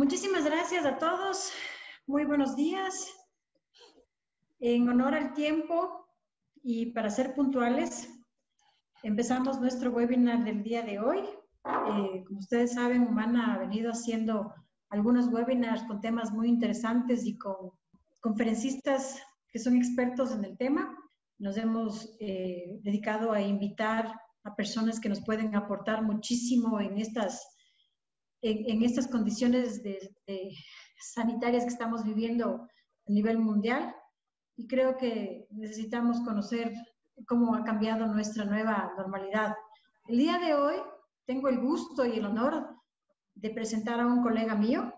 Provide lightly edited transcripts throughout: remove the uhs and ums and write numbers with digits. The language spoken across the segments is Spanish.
Muchísimas gracias a todos. Muy buenos días. En honor al tiempo y para ser puntuales, empezamos nuestro webinar del día de hoy. Como ustedes saben, Humana ha venido haciendo algunos webinars con temas muy interesantes y con conferencistas que son expertos en el tema. Nos hemos dedicado a invitar a personas que nos pueden aportar muchísimo en estas condiciones sanitarias que estamos viviendo a nivel mundial, y creo que necesitamos conocer cómo ha cambiado nuestra nueva normalidad. El día de hoy tengo el gusto y el honor de presentar a un colega mío,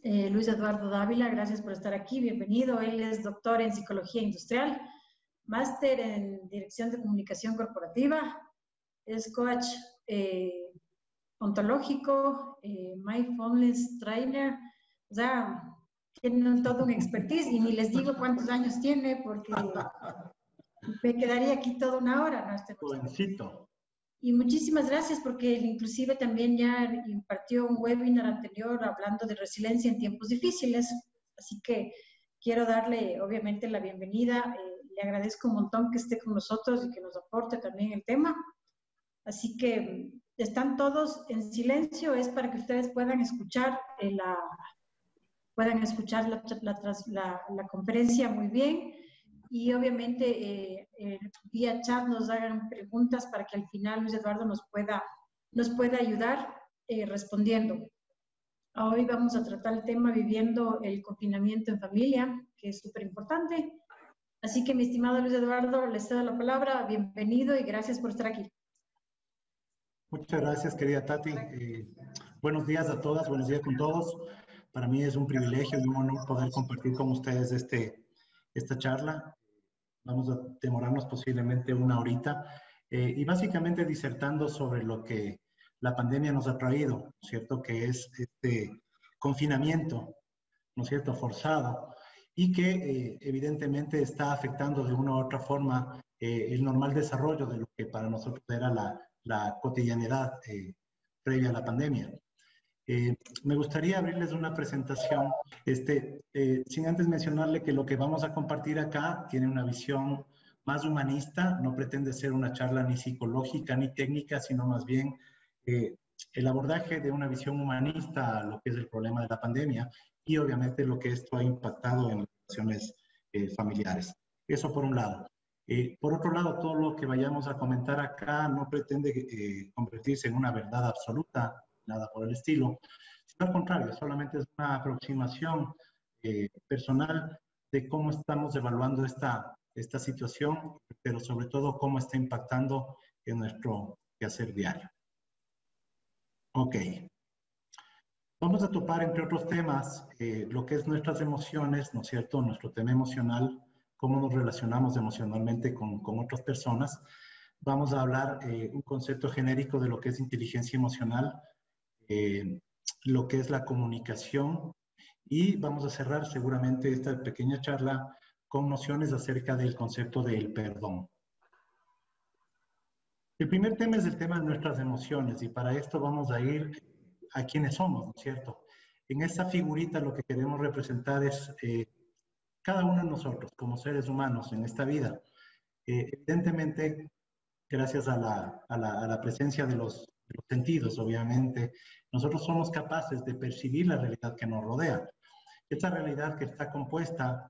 Luis Eduardo Dávila. Gracias por estar aquí, bienvenido. Él es doctor en Psicología Industrial, máster en Dirección de Comunicación Corporativa, es coach ontológico, mindfulness trainer, o sea, tiene todo un expertise y ni les digo cuántos años tiene porque me quedaría aquí toda una hora, ¿no? Jovencito. Y muchísimas gracias porque él inclusive también ya impartió un webinar anterior hablando de resiliencia en tiempos difíciles, así que quiero darle obviamente la bienvenida, le agradezco un montón que esté con nosotros y que nos aporte también el tema. Así que están todos en silencio, es para que ustedes puedan escuchar la conferencia muy bien, y obviamente vía chat nos hagan preguntas para que al final Luis Eduardo nos pueda ayudar respondiendo. Hoy vamos a tratar el tema viviendo el confinamiento en familia, que es súper importante. Así que, mi estimado Luis Eduardo, les cedo la palabra, bienvenido y gracias por estar aquí. Muchas gracias, querida Tati. Buenos días a todas, buenos días con todos. Para mí es un privilegio y un honor poder compartir con ustedes esta charla. Vamos a demorarnos posiblemente una horita y básicamente disertando sobre lo que la pandemia nos ha traído, ¿cierto? Que es este confinamiento, ¿no es cierto?, forzado, y que evidentemente está afectando de una u otra forma el normal desarrollo de lo que para nosotros era la cotidianidad previa a la pandemia. Me gustaría abrirles una presentación, sin antes mencionarle que lo que vamos a compartir acá tiene una visión más humanista, no pretende ser una charla ni psicológica ni técnica, sino más bien el abordaje de una visión humanista a lo que es el problema de la pandemia y obviamente lo que esto ha impactado en las relaciones familiares. Eso por un lado. Por otro lado, todo lo que vayamos a comentar acá no pretende convertirse en una verdad absoluta, nada por el estilo, sino al contrario, solamente es una aproximación personal de cómo estamos evaluando esta situación, pero sobre todo cómo está impactando en nuestro quehacer diario. Ok. Vamos a topar, entre otros temas, lo que es nuestras emociones, ¿no es cierto?, nuestro tema emocional, cómo nos relacionamos emocionalmente con otras personas. Vamos a hablar un concepto genérico de lo que es inteligencia emocional, lo que es la comunicación, y vamos a cerrar seguramente esta pequeña charla con nociones acerca del concepto del perdón. El primer tema es el tema de nuestras emociones, y para esto vamos a ir a quiénes somos, ¿no es cierto? En esta figurita lo que queremos representar es cada uno de nosotros como seres humanos en esta vida. Evidentemente, gracias a la presencia de los sentidos, obviamente, nosotros somos capaces de percibir la realidad que nos rodea. Esta realidad que está compuesta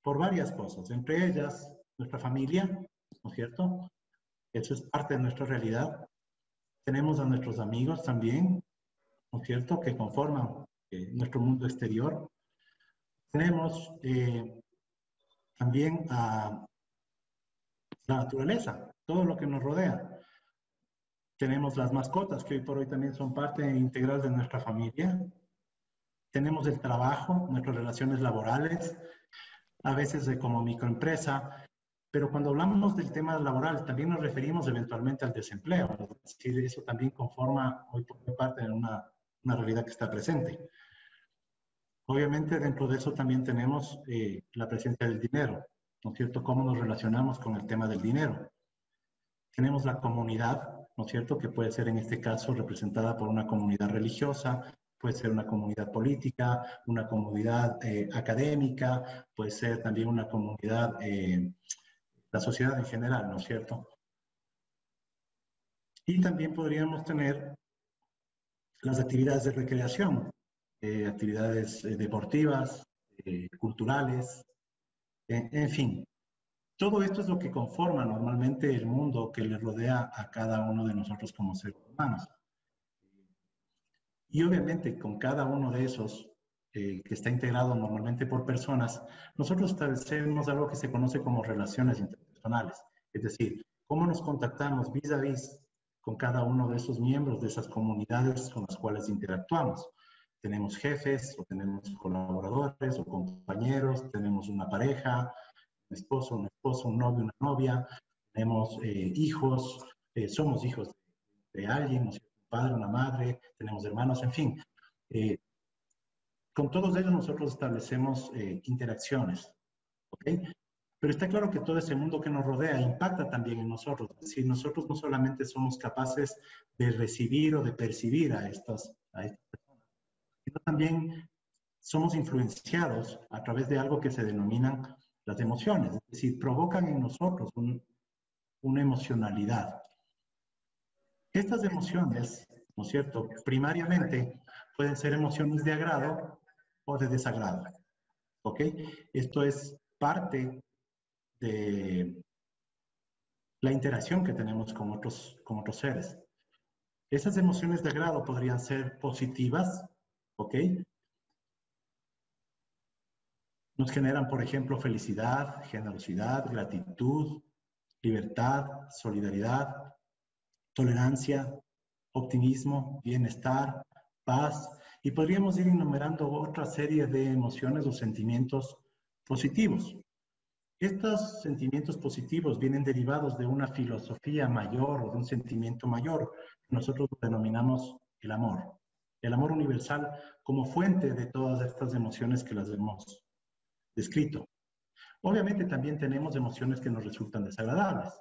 por varias cosas, entre ellas nuestra familia, ¿no es cierto? Eso es parte de nuestra realidad. Tenemos a nuestros amigos también, ¿no es cierto?, que conforman nuestro mundo exterior. Tenemos también a la naturaleza, todo lo que nos rodea. Tenemos las mascotas, que hoy por hoy también son parte integral de nuestra familia. Tenemos el trabajo, nuestras relaciones laborales, a veces como microempresa, pero cuando hablamos del tema laboral también nos referimos eventualmente al desempleo. Es decir, eso también conforma hoy por hoy parte de una realidad que está presente. Obviamente dentro de eso también tenemos la presencia del dinero, ¿no es cierto? Cómo nos relacionamos con el tema del dinero. Tenemos la comunidad, ¿no es cierto?, que puede ser en este caso representada por una comunidad religiosa, puede ser una comunidad política, una comunidad académica, puede ser también una comunidad, la sociedad en general, ¿no es cierto? Y también podríamos tener las actividades de recreación, actividades deportivas, culturales, en fin. Todo esto es lo que conforma normalmente el mundo que le rodea a cada uno de nosotros como seres humanos. Y obviamente con cada uno de esos, que está integrado normalmente por personas, nosotros establecemos algo que se conoce como relaciones interpersonales. Es decir, cómo nos contactamos vis a vis con cada uno de esos miembros de esas comunidades con las cuales interactuamos. Tenemos jefes, o tenemos colaboradores, o compañeros, tenemos una pareja, un esposo, una esposa, un novio, una novia, tenemos hijos, somos hijos de alguien, un padre, una madre, tenemos hermanos, en fin. Eh, con todos ellos nosotros establecemos interacciones, ¿ok? Pero está claro que todo ese mundo que nos rodea impacta también en nosotros. Es decir, nosotros no solamente somos capaces de recibir o de percibir a estas personas, sino también somos influenciados a través de algo que se denominan las emociones. Es decir, provocan en nosotros una emocionalidad. Estas emociones, ¿no es cierto?, primariamente pueden ser emociones de agrado o de desagrado, ¿ok? Esto es parte de la interacción que tenemos con otros seres. Esas emociones de agrado podrían ser positivas, ¿ok? Nos generan, por ejemplo, felicidad, generosidad, gratitud, libertad, solidaridad, tolerancia, optimismo, bienestar, paz, y podríamos ir enumerando otra serie de emociones o sentimientos positivos. Estos sentimientos positivos vienen derivados de una filosofía mayor o de un sentimiento mayor que nosotros denominamos el amor universal como fuente de todas estas emociones que las hemos descrito. Obviamente también tenemos emociones que nos resultan desagradables,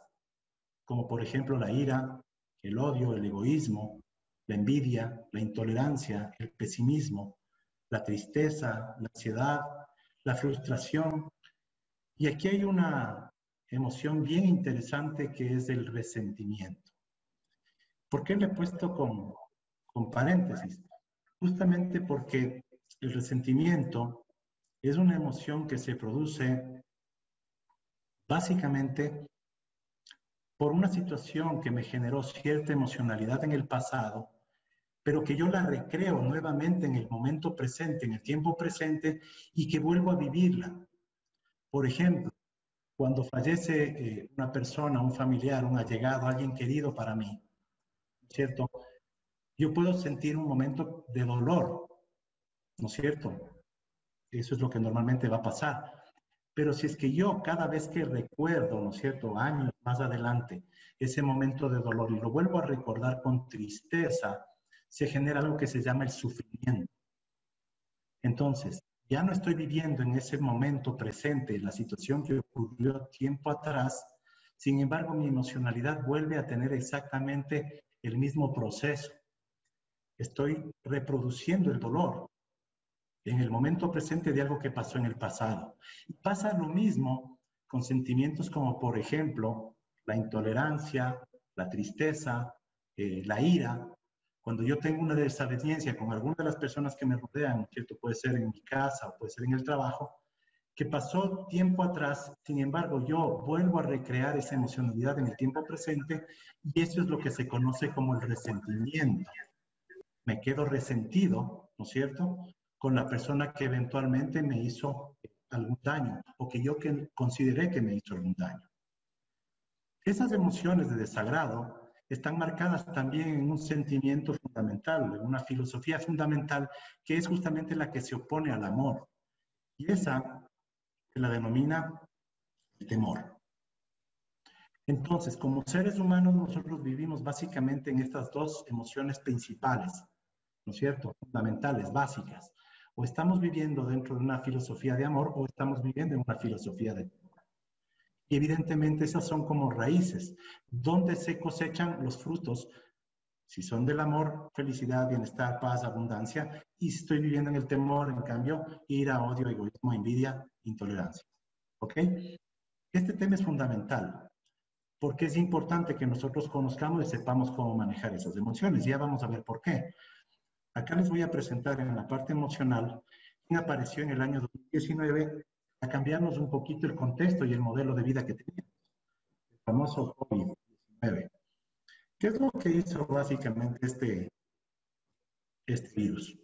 como por ejemplo la ira, el odio, el egoísmo, la envidia, la intolerancia, el pesimismo, la tristeza, la ansiedad, la frustración. Y aquí hay una emoción bien interesante que es el resentimiento. ¿Por qué le he puesto con paréntesis? Justamente porque el resentimiento es una emoción que se produce básicamente por una situación que me generó cierta emocionalidad en el pasado, pero que yo la recreo nuevamente en el momento presente, en el tiempo presente, y que vuelvo a vivirla. Por ejemplo, cuando fallece una persona, un familiar, un allegado, alguien querido para mí, ¿cierto? Yo puedo sentir un momento de dolor, ¿no es cierto? Eso es lo que normalmente va a pasar. Pero si es que yo cada vez que recuerdo, ¿no es cierto?, años más adelante, ese momento de dolor y lo vuelvo a recordar con tristeza, se genera algo que se llama el sufrimiento. Entonces, ya no estoy viviendo en ese momento presente la situación que ocurrió tiempo atrás, sin embargo, mi emocionalidad vuelve a tener exactamente el mismo proceso. Estoy reproduciendo el dolor en el momento presente de algo que pasó en el pasado. Y pasa lo mismo con sentimientos como, por ejemplo, la intolerancia, la tristeza, la ira. Cuando yo tengo una desaveniencia con alguna de las personas que me rodean, ¿cierto? Puede ser en mi casa o puede ser en el trabajo, que pasó tiempo atrás, sin embargo, yo vuelvo a recrear esa emocionalidad en el tiempo presente y eso es lo que se conoce como el resentimiento. Me quedo resentido, ¿no es cierto?, con la persona que eventualmente me hizo algún daño o que yo consideré que me hizo algún daño. Esas emociones de desagrado están marcadas también en un sentimiento fundamental, en una filosofía fundamental que es justamente la que se opone al amor. Y esa se la denomina el temor. Entonces, como seres humanos, nosotros vivimos básicamente en estas dos emociones principales, ¿no es cierto?, fundamentales, básicas. O estamos viviendo dentro de una filosofía de amor o estamos viviendo en una filosofía de temor. Y evidentemente esas son como raíces, donde se cosechan los frutos Si son del amor, felicidad, bienestar, paz, abundancia. Y si estoy viviendo en el temor, en cambio, ira, odio, egoísmo, envidia, intolerancia. ¿Ok? Este tema es fundamental porque es importante que nosotros conozcamos y sepamos cómo manejar esas emociones. Ya vamos a ver por qué. Acá les voy a presentar en la parte emocional quién apareció en el año 2019 a cambiarnos un poquito el contexto y el modelo de vida que teníamos. El famoso COVID-19. ¿Qué es lo que hizo básicamente este virus?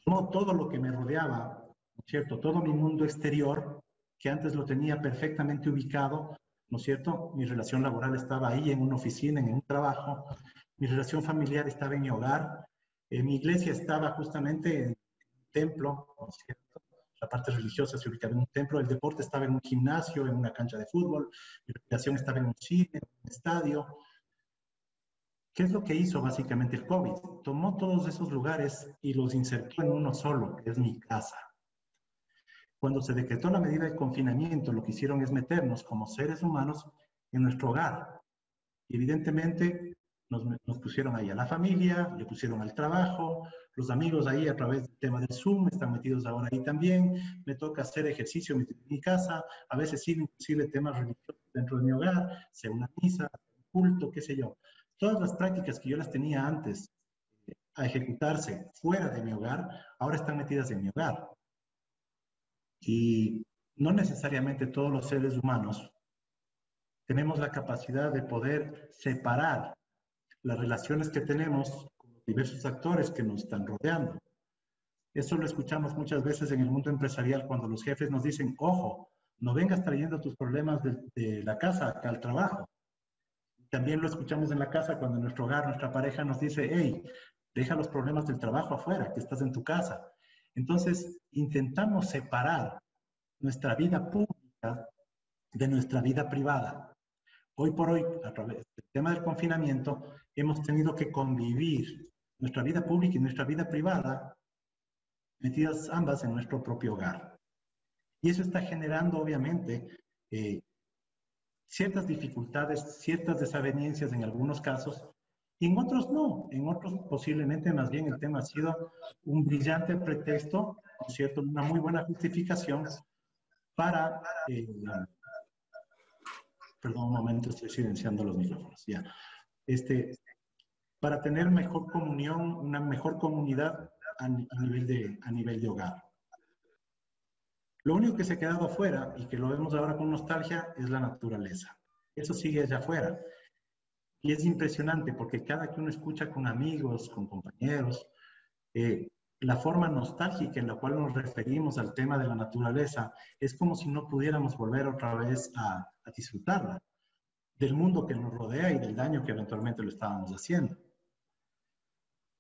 Tomó todo lo que me rodeaba, ¿no es cierto? Todo mi mundo exterior, que antes lo tenía perfectamente ubicado, ¿no es cierto? Mi relación laboral estaba ahí en una oficina, en un trabajo. Mi relación familiar estaba en mi hogar. Mi iglesia estaba justamente en un templo, ¿no es cierto? La parte religiosa se ubicaba en un templo. El deporte estaba en un gimnasio, en una cancha de fútbol. Mi recreación estaba en un cine, en un estadio. ¿Qué es lo que hizo básicamente el COVID? Tomó todos esos lugares y los insertó en uno solo, que es mi casa. Cuando se decretó la medida de confinamiento, lo que hicieron es meternos como seres humanos en nuestro hogar. Y evidentemente nos pusieron ahí a la familia, le pusieron al trabajo, los amigos ahí a través del tema del Zoom están metidos ahora ahí también. Me toca hacer ejercicio en mi casa, a veces sí, inclusive temas religiosos dentro de mi hogar, sea una misa, un culto, qué sé yo. Todas las prácticas que yo las tenía antes a ejecutarse fuera de mi hogar, ahora están metidas en mi hogar. Y no necesariamente todos los seres humanos tenemos la capacidad de poder separar las relaciones que tenemos con los diversos actores que nos están rodeando. Eso lo escuchamos muchas veces en el mundo empresarial cuando los jefes nos dicen, ojo, no vengas trayendo tus problemas de la casa acá al trabajo. También lo escuchamos en la casa cuando en nuestro hogar, nuestra pareja nos dice, hey, deja los problemas del trabajo afuera, que estás en tu casa. Entonces, intentamos separar nuestra vida pública de nuestra vida privada. Hoy por hoy, a través del tema del confinamiento, hemos tenido que convivir nuestra vida pública y nuestra vida privada, metidas ambas en nuestro propio hogar. Y eso está generando, obviamente, ciertas dificultades, ciertas desavenencias en algunos casos, y en otros no. En otros posiblemente más bien el tema ha sido un brillante pretexto, ¿no es cierto?, una muy buena justificación para... perdón un momento, estoy silenciando los micrófonos. Ya. Para tener mejor comunión, una mejor comunidad a nivel de hogar. Lo único que se ha quedado afuera y que lo vemos ahora con nostalgia es la naturaleza. Eso sigue allá afuera. Y es impresionante porque cada que uno escucha con amigos, con compañeros, la forma nostálgica en la cual nos referimos al tema de la naturaleza es como si no pudiéramos volver otra vez a disfrutarla, del mundo que nos rodea y del daño que eventualmente lo estábamos haciendo.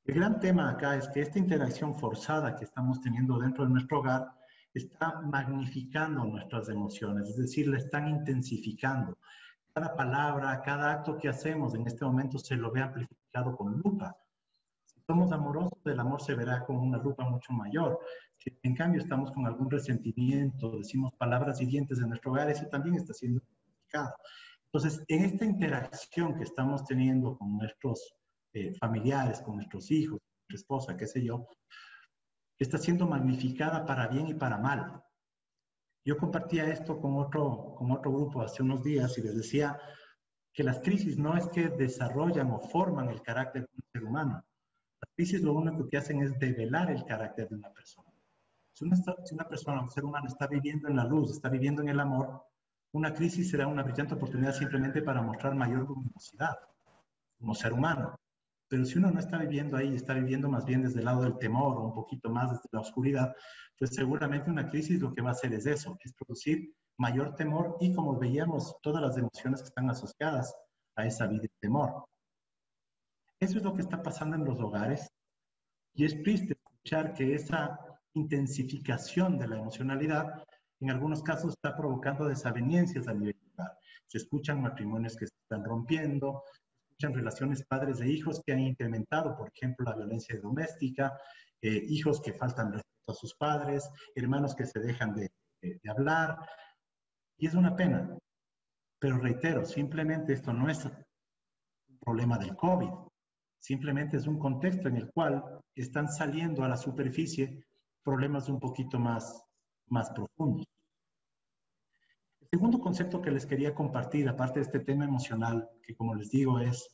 El gran tema acá es que esta interacción forzada que estamos teniendo dentro de nuestro hogar está magnificando nuestras emociones, es decir, la están intensificando. Cada palabra, cada acto que hacemos en este momento se lo ve amplificado con lupa. Si somos amorosos, el amor se verá con una lupa mucho mayor. Si en cambio estamos con algún resentimiento, decimos palabras hirientes en nuestro hogar, eso también está siendo amplificado. Entonces, en esta interacción que estamos teniendo con nuestros familiares, con nuestros hijos, nuestra esposa, qué sé yo, está siendo magnificada para bien y para mal. Yo compartía esto con otro grupo hace unos días y les decía que las crisis no es que desarrollan o forman el carácter de un ser humano. Las crisis lo único que hacen es develar el carácter de una persona. Si una persona, un ser humano, está viviendo en la luz, está viviendo en el amor, una crisis será una brillante oportunidad simplemente para mostrar mayor luminosidad como ser humano. Pero si uno no está viviendo ahí, está viviendo más bien desde el lado del temor o un poquito más desde la oscuridad, pues seguramente una crisis lo que va a hacer es eso, es producir mayor temor y, como veíamos, todas las emociones que están asociadas a esa vida de temor. Eso es lo que está pasando en los hogares y es triste escuchar que esa intensificación de la emocionalidad en algunos casos está provocando desavenencias a nivel hogar. Se escuchan matrimonios que se están rompiendo, escuchan relaciones padres e hijos que han incrementado, por ejemplo, la violencia doméstica, hijos que faltan respeto a sus padres, hermanos que se dejan de hablar, y es una pena. Pero reitero, simplemente esto no es un problema del COVID, Simplemente es un contexto en el cual están saliendo a la superficie problemas un poquito más profundos. El segundo concepto que les quería compartir, aparte de este tema emocional, que como les digo es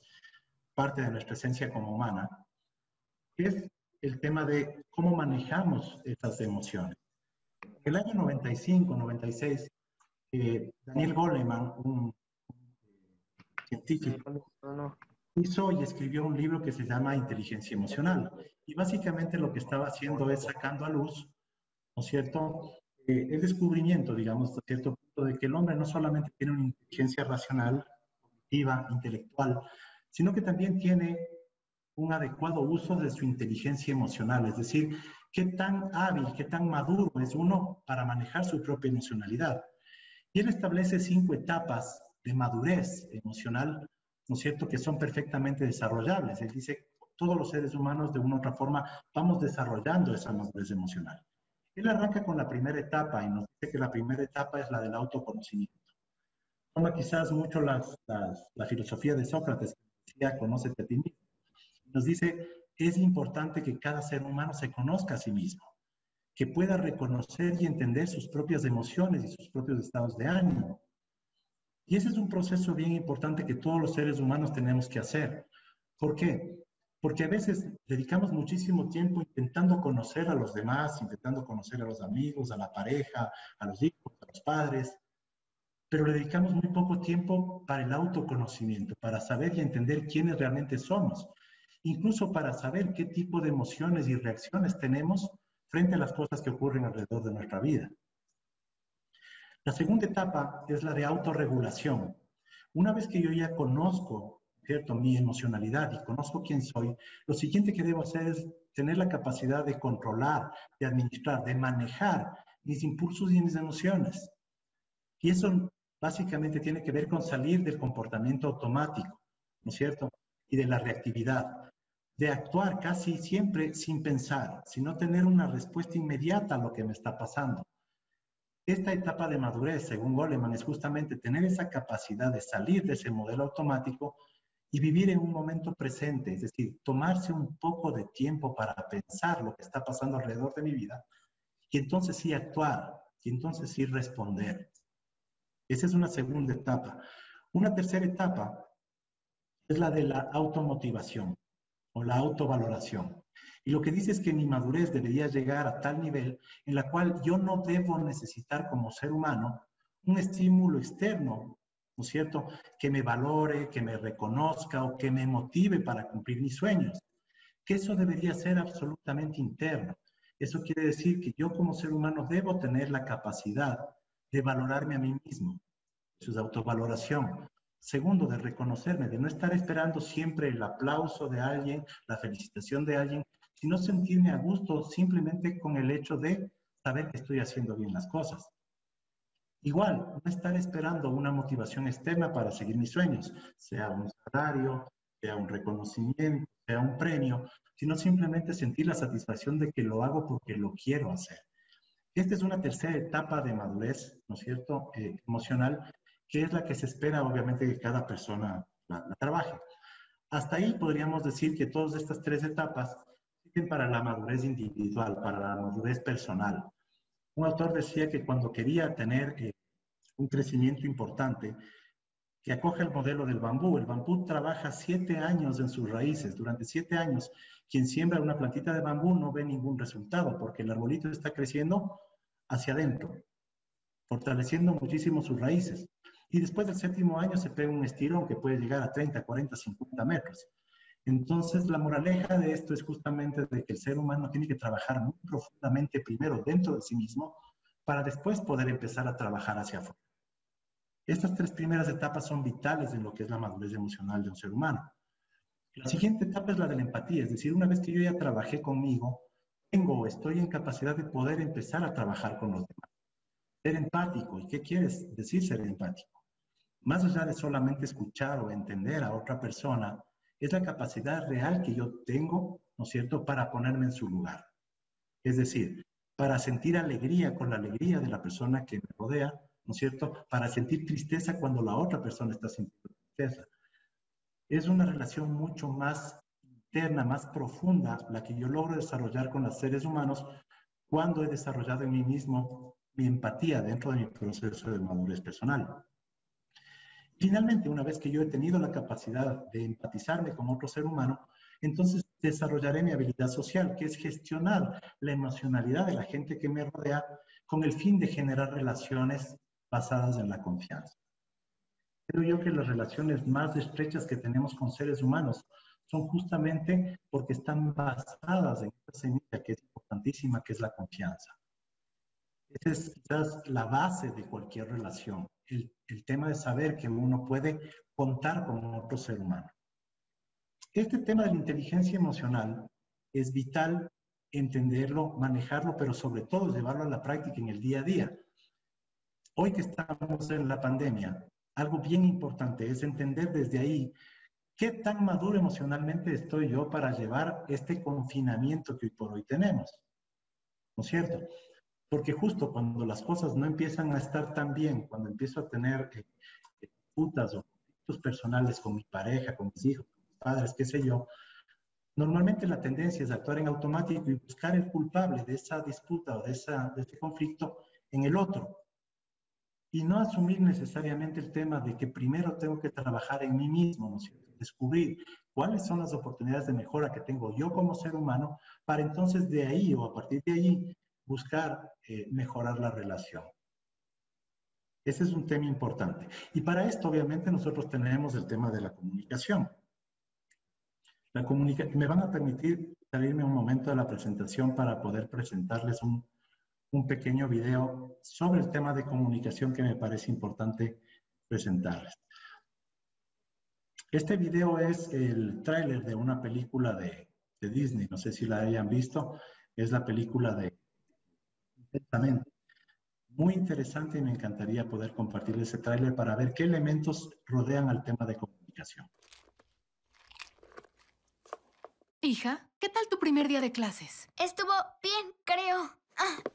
parte de nuestra esencia como humana, es el tema de cómo manejamos estas emociones. En el año 95, 96, Daniel Goleman, un científico, hizo y escribió un libro que se llama Inteligencia Emocional. Y básicamente lo que estaba haciendo es sacando a luz, ¿no es cierto?, el descubrimiento, digamos, a cierto punto, de que el hombre no solamente tiene una inteligencia racional, cognitiva, intelectual, sino que también tiene un adecuado uso de su inteligencia emocional, es decir, qué tan hábil, qué tan maduro es uno para manejar su propia emocionalidad. Y él establece 5 etapas de madurez emocional, ¿no es cierto?, que son perfectamente desarrollables. Él dice, todos los seres humanos de una u otra forma vamos desarrollando esa madurez emocional. Él arranca con la primera etapa y nos dice que la primera etapa es la del autoconocimiento. Toma quizás mucho la filosofía de Sócrates, que decía, conócete a ti mismo. Nos dice, es importante que cada ser humano se conozca a sí mismo, que pueda reconocer y entender sus propias emociones y sus propios estados de ánimo. Y ese es un proceso bien importante que todos los seres humanos tenemos que hacer. ¿Por qué? Porque a veces dedicamos muchísimo tiempo intentando conocer a los demás, intentando conocer a los amigos, a la pareja, a los hijos, a los padres, pero le dedicamos muy poco tiempo para el autoconocimiento, para saber y entender quiénes realmente somos, incluso para saber qué tipo de emociones y reacciones tenemos frente a las cosas que ocurren alrededor de nuestra vida. La segunda etapa es la de autorregulación. Una vez que yo ya conozco, ¿cierto?, mi emocionalidad y conozco quién soy, lo siguiente que debo hacer es tener la capacidad de controlar, de administrar, de manejar mis impulsos y mis emociones. Y eso básicamente tiene que ver con salir del comportamiento automático, ¿no es cierto?, y de la reactividad, de actuar casi siempre sin pensar, sino tener una respuesta inmediata a lo que me está pasando. Esta etapa de madurez, según Goleman, es justamente tener esa capacidad de salir de ese modelo automático y vivir en un momento presente, es decir, tomarse un poco de tiempo para pensar lo que está pasando alrededor de mi vida y entonces sí actuar, y entonces sí responder. Esa es una segunda etapa. Una tercera etapa es la de la automotivación o la autovaloración. Y lo que dice es que mi madurez debería llegar a tal nivel en la cual yo no debo necesitar como ser humano un estímulo externo, ¿no es cierto?, que me valore, que me reconozca o que me motive para cumplir mis sueños. Que eso debería ser absolutamente interno. Eso quiere decir que yo como ser humano debo tener la capacidad de valorarme a mí mismo, su autovaloración. Segundo, de reconocerme, de no estar esperando siempre el aplauso de alguien, la felicitación de alguien, sino sentirme a gusto simplemente con el hecho de saber que estoy haciendo bien las cosas. Igual, no estar esperando una motivación externa para seguir mis sueños, sea un salario, sea un reconocimiento, sea un premio, sino simplemente sentir la satisfacción de que lo hago porque lo quiero hacer. Esta es una tercera etapa de madurez, ¿no es cierto?, emocional, que es la que se espera, obviamente, que cada persona la trabaje. Hasta ahí podríamos decir que todas estas 3 etapas sirven para la madurez individual, para la madurez personal. Un autor decía que cuando quería tener un crecimiento importante, que acoge el modelo del bambú. El bambú trabaja 7 años en sus raíces. Durante 7 años, quien siembra una plantita de bambú no ve ningún resultado porque el arbolito está creciendo hacia adentro, fortaleciendo muchísimo sus raíces. Y después del 7º año se pega un estirón que puede llegar a 30, 40, 50 metros. Entonces, la moraleja de esto es justamente de que el ser humano tiene que trabajar muy profundamente primero dentro de sí mismo para después poder empezar a trabajar hacia afuera. Estas 3 primeras etapas son vitales en lo que es la madurez emocional de un ser humano. La siguiente etapa es la de la empatía, es decir, una vez que yo ya trabajé conmigo, estoy en capacidad de poder empezar a trabajar con los demás. Ser empático. ¿Y qué quieres decir ser empático? Más allá de solamente escuchar o entender a otra persona, es la capacidad real que yo tengo, ¿no es cierto?, para ponerme en su lugar. Es decir, para sentir alegría con la alegría de la persona que me rodea, ¿no es cierto?, para sentir tristeza cuando la otra persona está sintiendo tristeza. Es una relación mucho más interna, más profunda, la que yo logro desarrollar con los seres humanos cuando he desarrollado en mí mismo mi empatía dentro de mi proceso de madurez personal. Finalmente, una vez que yo he tenido la capacidad de empatizarme con otro ser humano, entonces desarrollaré mi habilidad social, que es gestionar la emocionalidad de la gente que me rodea con el fin de generar relaciones basadas en la confianza. Creo yo que las relaciones más estrechas que tenemos con seres humanos son justamente porque están basadas en esta semilla que es importantísima, que es la confianza. Esa es quizás la base de cualquier relación, el tema de saber que uno puede contar con otro ser humano. Este tema de la inteligencia emocional es vital entenderlo, manejarlo, pero sobre todo llevarlo a la práctica en el día a día. Hoy que estamos en la pandemia, algo bien importante es entender desde ahí qué tan maduro emocionalmente estoy yo para llevar este confinamiento que hoy por hoy tenemos, ¿no es cierto? Porque justo cuando las cosas no empiezan a estar tan bien, cuando empiezo a tener disputas o conflictos personales con mi pareja, con mis hijos, con mis padres, qué sé yo, normalmente la tendencia es actuar en automático y buscar el culpable de esa disputa o de ese conflicto en el otro. Y no asumir necesariamente el tema de que primero tengo que trabajar en mí mismo, ¿no es cierto? Descubrir cuáles son las oportunidades de mejora que tengo yo como ser humano para entonces de ahí o a partir de allí buscar mejorar la relación. Ese es un tema importante. Y para esto, obviamente, nosotros tenemos el tema de la comunicación. Me van a permitir salirme un momento de la presentación para poder presentarles un pequeño video sobre el tema de comunicación que me parece importante presentarles. Este video es el tráiler de una película de Disney, no sé si la hayan visto, es la película de Intensamente. Muy interesante y me encantaría poder compartir ese tráiler para ver qué elementos rodean al tema de comunicación. Hija, ¿qué tal tu primer día de clases? Estuvo bien, creo.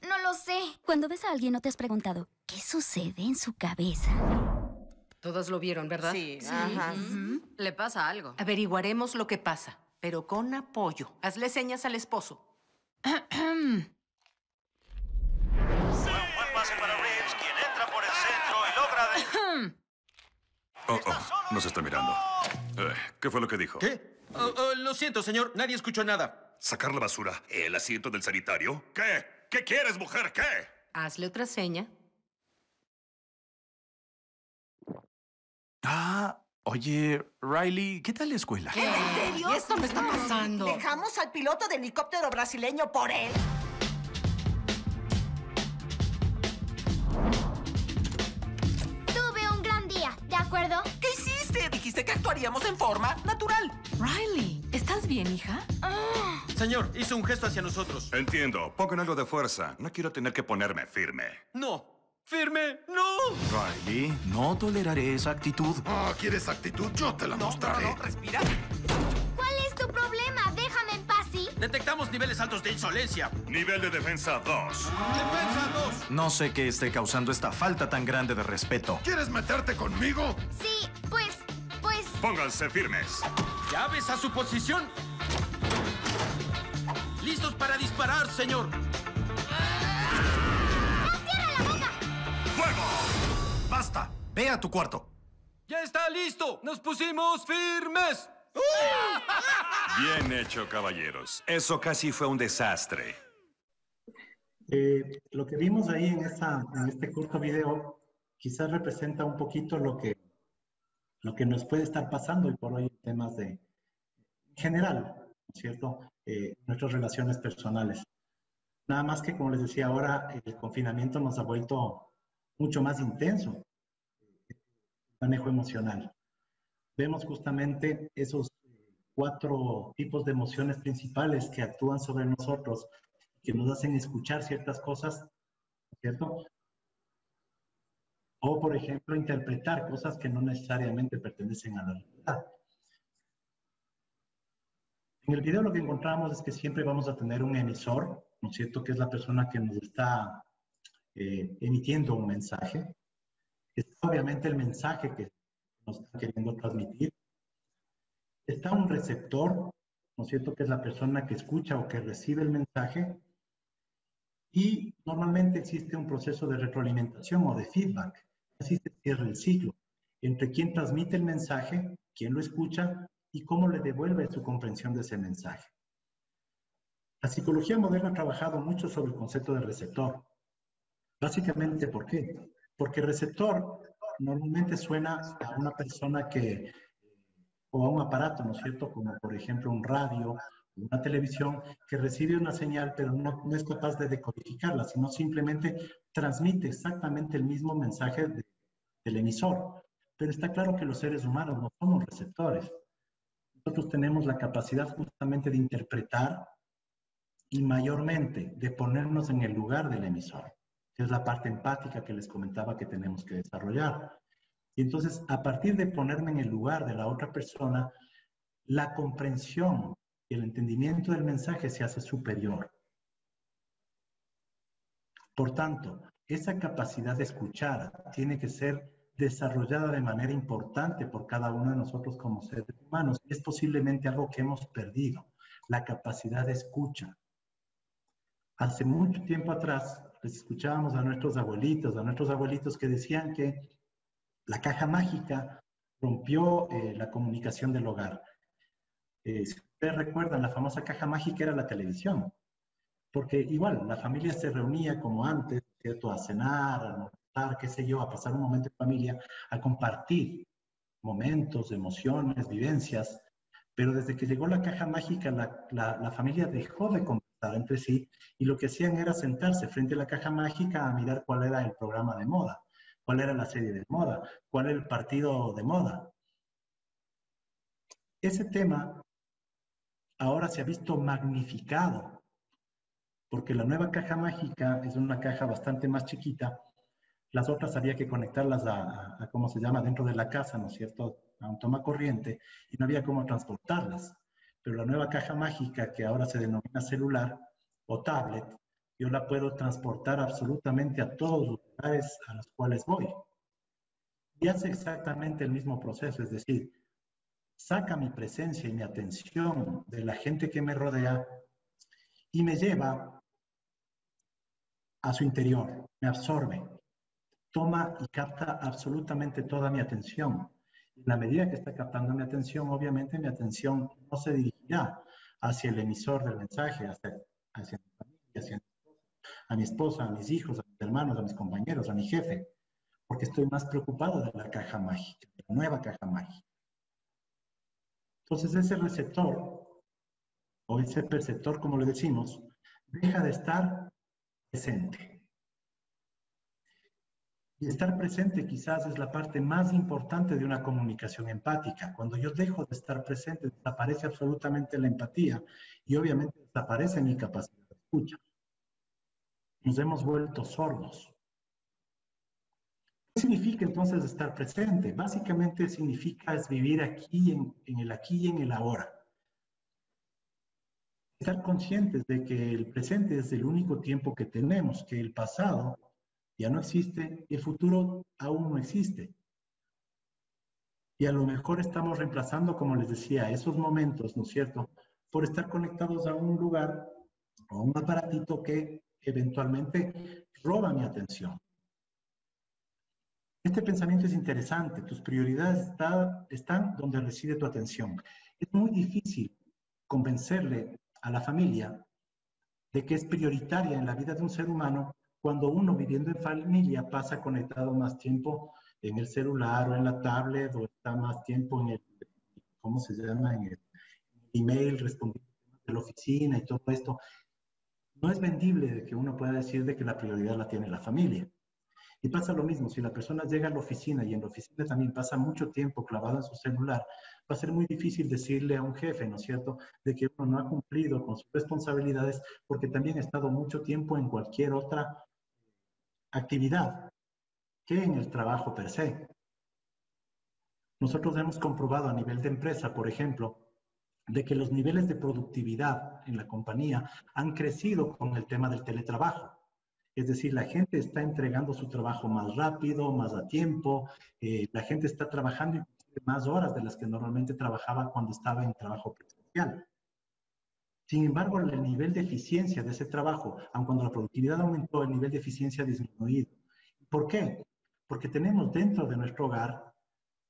No lo sé. Cuando ves a alguien, ¿no te has preguntado qué sucede en su cabeza? Todos lo vieron, ¿verdad? Sí, ajá. Le pasa algo. Averiguaremos lo que pasa, pero con apoyo. Hazle señas al esposo. Buen pase para Reeves, quien entra por el centro y logra... Nos está mirando. ¿Qué fue lo que dijo? ¿Qué? Lo siento, señor. Nadie escuchó nada. ¿Sacar la basura? ¿El asiento del sanitario? ¿Qué? ¿Qué quieres, mujer? ¿Qué? Hazle otra seña. Oye, Riley, ¿qué tal la escuela? ¿Qué? ¿En serio? ¿Y esto me está pasando? ¿Dejamos al piloto de helicóptero brasileño por él? Tuve un gran día, ¿de acuerdo? ¿Qué hiciste? Dijiste que actuaríamos en forma natural. Riley, ¿estás bien, hija? Señor, hizo un gesto hacia nosotros. Entiendo. Pongan algo de fuerza. No quiero tener que ponerme firme. No. ¡Firme! ¡No! Riley, no toleraré esa actitud. ¿Quieres actitud? Yo te la mostraré. No, respira. ¿Cuál es tu problema? Déjame en paz, ¿sí? Detectamos niveles altos de insolencia. Nivel de defensa 2. ¡Defensa 2! No sé qué esté causando esta falta tan grande de respeto. ¿Quieres meterte conmigo? Sí, pues... Pónganse firmes. ¡Llaves a su posición! ¡Listos para disparar, señor! ¡Fuego! ¡Basta! Ve a tu cuarto. ¡Ya está listo! ¡Nos pusimos firmes! Bien hecho, caballeros. Eso casi fue un desastre. Lo que vimos ahí en este corto video quizás representa un poquito lo que nos puede estar pasando hoy por hoy en temas de en general, ¿no es cierto? Nuestras relaciones personales. Nada más que, como les decía ahora, el confinamiento nos ha vuelto mucho más intenso el manejo emocional. Vemos justamente esos 4 tipos de emociones principales que actúan sobre nosotros, que nos hacen escuchar ciertas cosas, ¿cierto? O, por ejemplo, interpretar cosas que no necesariamente pertenecen a la realidad. En el video lo que encontramos es que siempre vamos a tener un emisor, ¿no es cierto?, que es la persona que nos está emitiendo un mensaje. Está obviamente el mensaje que nos está queriendo transmitir. Está un receptor, ¿no es cierto?, que es la persona que escucha o que recibe el mensaje, y normalmente existe un proceso de retroalimentación o de feedback. Así se cierra el ciclo entre quien transmite el mensaje, quien lo escucha y cómo le devuelve su comprensión de ese mensaje. La psicología moderna ha trabajado mucho sobre el concepto del receptor. Básicamente, ¿por qué? Porque receptor normalmente suena a una persona que, o a un aparato, ¿no es cierto?, como por ejemplo un radio, una televisión, que recibe una señal pero no es capaz de decodificarla, sino simplemente transmite exactamente el mismo mensaje del emisor. Pero está claro que los seres humanos no somos receptores. Nosotros tenemos la capacidad justamente de interpretar y mayormente de ponernos en el lugar del emisor, que es la parte empática que les comentaba que tenemos que desarrollar. Y entonces, a partir de ponerme en el lugar de la otra persona, la comprensión y el entendimiento del mensaje se hace superior. Por tanto, esa capacidad de escuchar tiene que ser desarrollada de manera importante por cada uno de nosotros como seres humanos. Es posiblemente algo que hemos perdido, la capacidad de escucha. Hace mucho tiempo atrás, les escuchábamos a nuestros abuelitos que decían que la caja mágica rompió la comunicación del hogar. Si ustedes recuerdan, la famosa caja mágica era la televisión, porque igual la familia se reunía como antes, ¿cierto?, a cenar, a almorzar, qué sé yo, a pasar un momento en familia, a compartir momentos, emociones, vivencias, pero desde que llegó la caja mágica, la familia dejó de conversar entre sí y lo que hacían era sentarse frente a la caja mágica a mirar cuál era el programa de moda, cuál era la serie de moda, cuál era el partido de moda. Ese tema ahora se ha visto magnificado, porque la nueva caja mágica es una caja bastante más chiquita. Las otras había que conectarlas a ¿cómo se llama?, dentro de la casa, ¿no es cierto?, a un toma corriente, y no había cómo transportarlas. Pero la nueva caja mágica, que ahora se denomina celular o tablet, yo la puedo transportar absolutamente a todos los lugares a los cuales voy. Y hace exactamente el mismo proceso, es decir, saca mi presencia y mi atención de la gente que me rodea y me lleva a su interior, me absorbe, toma y capta absolutamente toda mi atención. En la medida que está captando mi atención, obviamente mi atención no se dirigirá hacia el emisor del mensaje, hacia mi familia, a mi esposa, a mis hijos, a mis hermanos, a mis compañeros, a mi jefe, porque estoy más preocupado de la caja mágica, de la nueva caja mágica. Entonces ese receptor, o ese perceptor, como le decimos, deja de estar presente. Y estar presente quizás es la parte más importante de una comunicación empática. Cuando yo dejo de estar presente, desaparece absolutamente la empatía y obviamente desaparece mi capacidad de escucha. Nos hemos vuelto sordos. ¿Qué significa entonces estar presente? Básicamente significa es vivir aquí, en el aquí y en el ahora. Estar conscientes de que el presente es el único tiempo que tenemos, que el pasado ya no existe y el futuro aún no existe. Y a lo mejor estamos reemplazando, como les decía, esos momentos, ¿no es cierto?, por estar conectados a un lugar o a un aparatito que eventualmente roba mi atención. Este pensamiento es interesante. Tus prioridades están donde reside tu atención. Es muy difícil convencerle a la familia de que es prioritaria en la vida de un ser humano cuando uno viviendo en familia pasa conectado más tiempo en el celular o en la tablet o está más tiempo en el, ¿cómo se llama?, en el email respondiendo de la oficina y todo esto. No es vendible de que uno pueda decir de que la prioridad la tiene la familia. Y pasa lo mismo, si la persona llega a la oficina y en la oficina también pasa mucho tiempo clavado en su celular, va a ser muy difícil decirle a un jefe, ¿no es cierto?, de que uno no ha cumplido con sus responsabilidades porque también ha estado mucho tiempo en cualquier otra actividad que en el trabajo per se. Nosotros hemos comprobado a nivel de empresa, por ejemplo, de que los niveles de productividad en la compañía han crecido con el tema del teletrabajo. Es decir, la gente está entregando su trabajo más rápido, más a tiempo, la gente está trabajando más horas de las que normalmente trabajaba cuando estaba en trabajo presencial. Sin embargo, el nivel de eficiencia de ese trabajo, aun cuando la productividad aumentó, el nivel de eficiencia ha disminuido. ¿Por qué? Porque tenemos dentro de nuestro hogar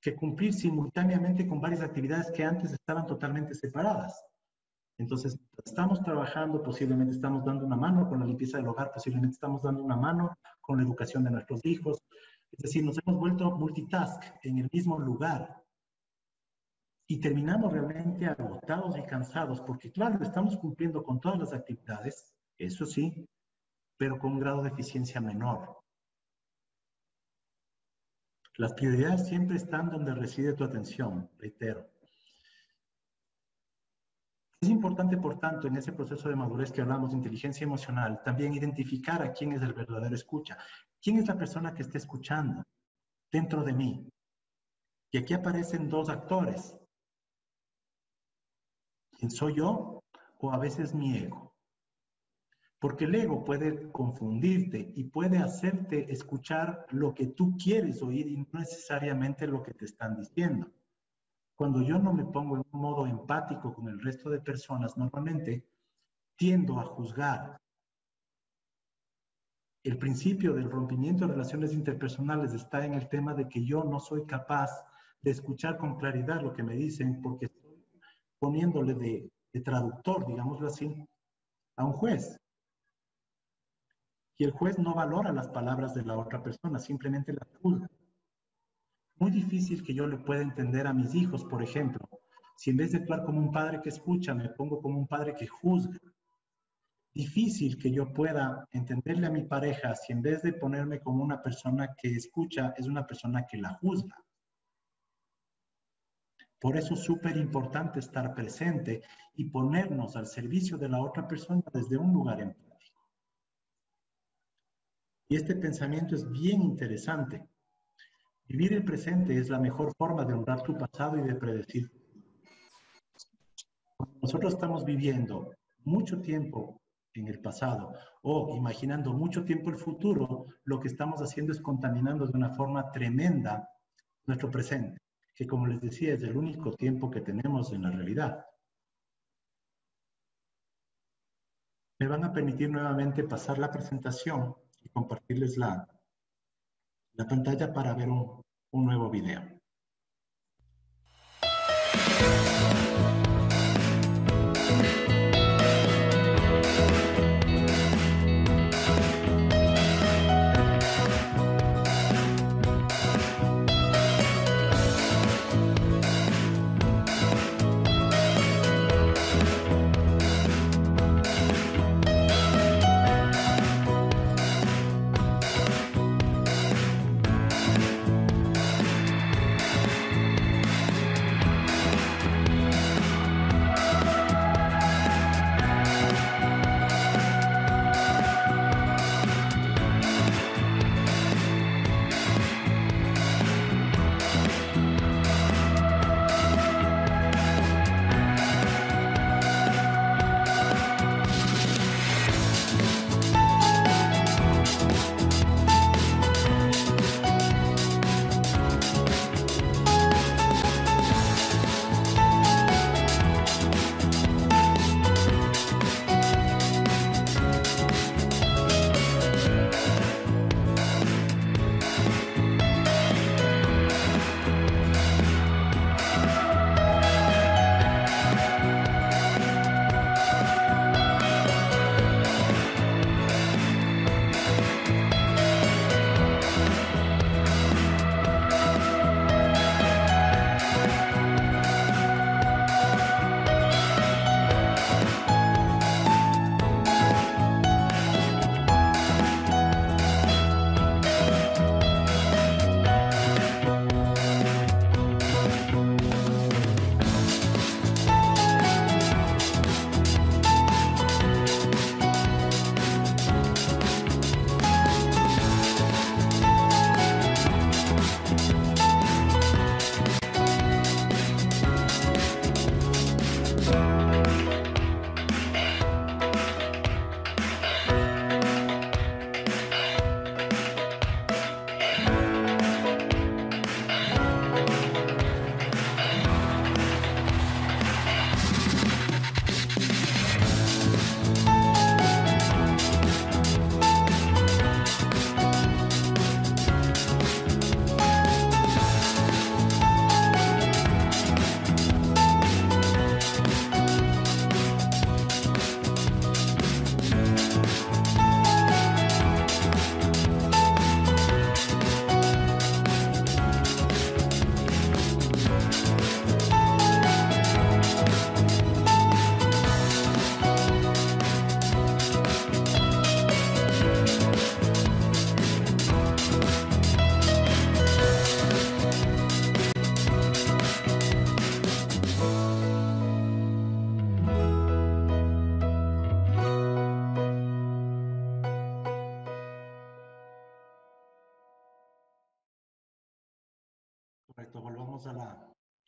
que cumplir simultáneamente con varias actividades que antes estaban totalmente separadas. Entonces, estamos trabajando, posiblemente estamos dando una mano con la limpieza del hogar, posiblemente estamos dando una mano con la educación de nuestros hijos. Es decir, nos hemos vuelto multitask en el mismo lugar. Y terminamos realmente agotados y cansados, porque claro, estamos cumpliendo con todas las actividades, eso sí, pero con un grado de eficiencia menor. Las prioridades siempre están donde reside tu atención, reitero. Es importante, por tanto, en ese proceso de madurez que hablamos de inteligencia emocional, también identificar a quién es el verdadero escucha. ¿Quién es la persona que está escuchando dentro de mí? Y aquí aparecen dos actores. ¿Quién soy yo? O a veces mi ego. Porque el ego puede confundirte y puede hacerte escuchar lo que tú quieres oír y no necesariamente lo que te están diciendo. Cuando yo no me pongo en un modo empático con el resto de personas, normalmente tiendo a juzgar. El principio del rompimiento de relaciones interpersonales está en el tema de que yo no soy capaz de escuchar con claridad lo que me dicen porque estoy poniéndole de traductor, digámoslo así, a un juez. Y el juez no valora las palabras de la otra persona, simplemente las juzga. Muy difícil que yo le pueda entender a mis hijos, por ejemplo, si en vez de actuar como un padre que escucha, me pongo como un padre que juzga. Difícil que yo pueda entenderle a mi pareja si en vez de ponerme como una persona que escucha, es una persona que la juzga. Por eso es súper importante estar presente y ponernos al servicio de la otra persona desde un lugar empático. Y este pensamiento es bien interesante. Vivir el presente es la mejor forma de honrar tu pasado y de predecir. Nosotros estamos viviendo mucho tiempo en el pasado o imaginando mucho tiempo el futuro, lo que estamos haciendo es contaminando de una forma tremenda nuestro presente, que como les decía es el único tiempo que tenemos en la realidad. Me van a permitir nuevamente pasar la presentación y compartirles la pantalla para ver un nuevo video.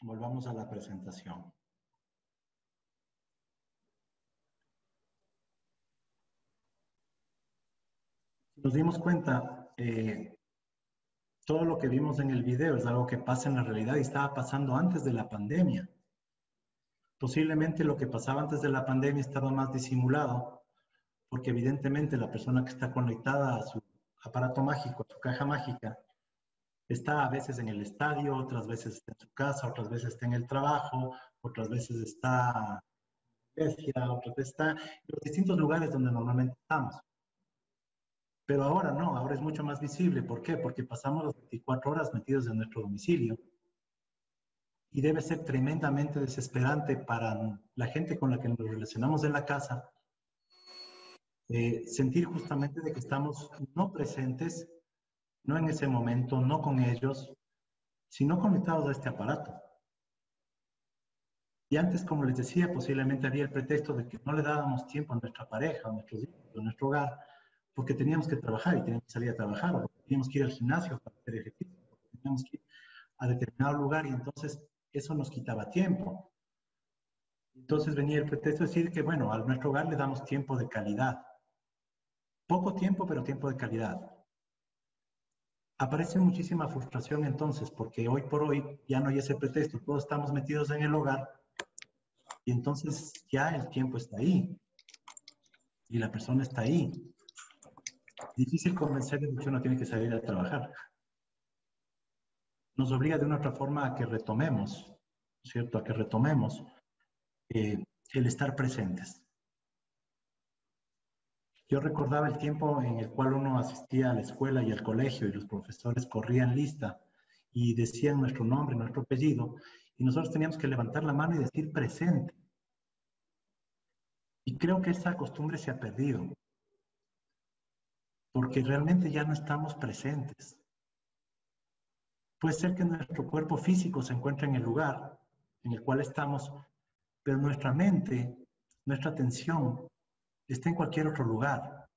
volvamos a la presentación. Nos dimos cuenta, todo lo que vimos en el video es algo que pasa en la realidad y estaba pasando antes de la pandemia. Posiblemente lo que pasaba antes de la pandemia estaba más disimulado, porque evidentemente la persona que está conectada a su aparato mágico, a su caja mágica, está a veces en el estadio, otras veces está en su casa, otras veces está en el trabajo, otras veces está en la iglesia, otras veces está en los distintos lugares donde normalmente estamos. Pero ahora no, ahora es mucho más visible. ¿Por qué? Porque pasamos las 24 horas metidos en nuestro domicilio. Y debe ser tremendamente desesperante para la gente con la que nos relacionamos en la casa sentir justamente de que estamos no presentes, no en ese momento, no con ellos, sino conectados a este aparato. Y antes, como les decía, posiblemente había el pretexto de que no le dábamos tiempo a nuestra pareja, a nuestros hijos, a nuestro hogar, porque teníamos que trabajar y teníamos que salir a trabajar, o porque teníamos que ir al gimnasio para hacer ejercicio, porque teníamos que ir a determinado lugar y entonces eso nos quitaba tiempo. Entonces venía el pretexto de decir que, bueno, a nuestro hogar le damos tiempo de calidad. Poco tiempo, pero tiempo de calidad. Aparece muchísima frustración entonces, porque hoy por hoy ya no hay ese pretexto, todos estamos metidos en el hogar y entonces ya el tiempo está ahí y la persona está ahí. Difícil convencerle de que uno tiene que salir a trabajar. Nos obliga de una u otra forma a que retomemos, ¿cierto? A que retomemos el estar presentes. Yo recordaba el tiempo en el cual uno asistía a la escuela y al colegio y los profesores corrían lista y decían nuestro nombre, nuestro apellido, y nosotros teníamos que levantar la mano y decir presente. Y creo que esa costumbre se ha perdido, porque realmente ya no estamos presentes. Puede ser que nuestro cuerpo físico se encuentre en el lugar en el cual estamos, pero nuestra mente, nuestra atención, está en cualquier otro lugar.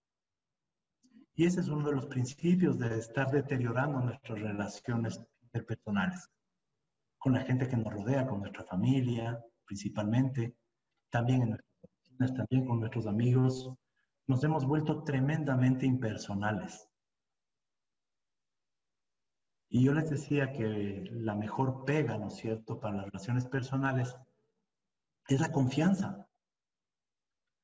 Y ese es uno de los principios de estar deteriorando nuestras relaciones interpersonales. Con la gente que nos rodea, con nuestra familia, principalmente, también en nuestras oficinas, también con nuestros amigos. Nos hemos vuelto tremendamente impersonales. Y yo les decía que la mejor pega, ¿no es cierto?, para las relaciones personales es la confianza.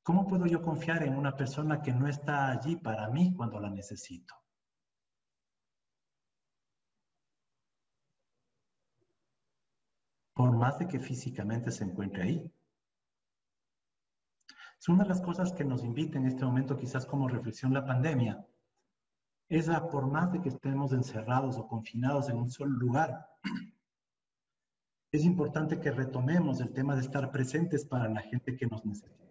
¿Cómo puedo yo confiar en una persona que no está allí para mí cuando la necesito? Por más de que físicamente se encuentre ahí. Es una de las cosas que nos invita en este momento, quizás como reflexión, la pandemia. Es por más de que estemos encerrados o confinados en un solo lugar, es importante que retomemos el tema de estar presentes para la gente que nos necesita.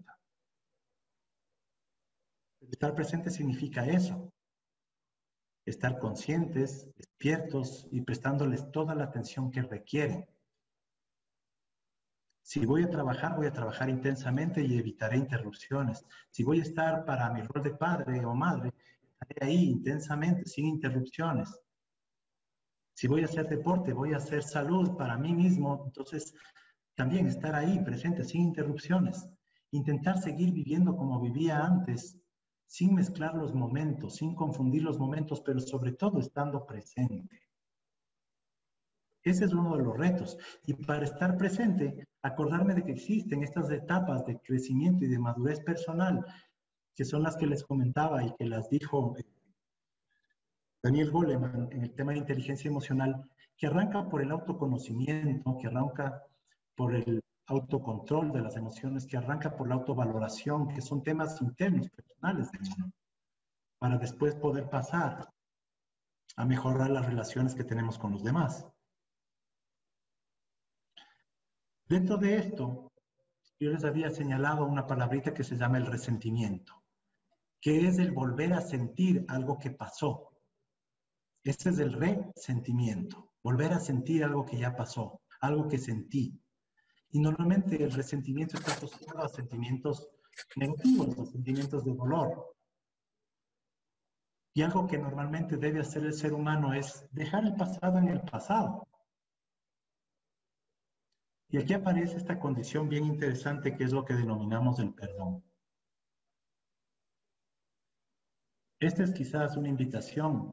Estar presente significa eso, estar conscientes, despiertos y prestándoles toda la atención que requieren. Si voy a trabajar intensamente y evitaré interrupciones. Si voy a estar para mi rol de padre o madre, estaré ahí intensamente, sin interrupciones. Si voy a hacer deporte, voy a hacer salud para mí mismo, entonces también estar ahí presente, sin interrupciones. Intentar seguir viviendo como vivía antes, sin mezclar los momentos, sin confundir los momentos, pero sobre todo estando presente. Ese es uno de los retos. Y para estar presente, acordarme de que existen estas etapas de crecimiento y de madurez personal, que son las que les comentaba y que las dijo Daniel Goleman en el tema de inteligencia emocional, que arranca por el autoconocimiento, que arranca por el autocontrol de las emociones, que arranca por la autovaloración, que son temas internos, personales de uno, para después poder pasar a mejorar las relaciones que tenemos con los demás. Dentro de esto, yo les había señalado una palabrita que se llama el resentimiento, que es el volver a sentir algo que pasó. Ese es el resentimiento, volver a sentir algo que ya pasó, algo que sentí. Y normalmente el resentimiento está asociado a sentimientos negativos, a sentimientos de dolor. Y algo que normalmente debe hacer el ser humano es dejar el pasado en el pasado. Y aquí aparece esta condición bien interesante que es lo que denominamos el perdón. Esta es quizás una invitación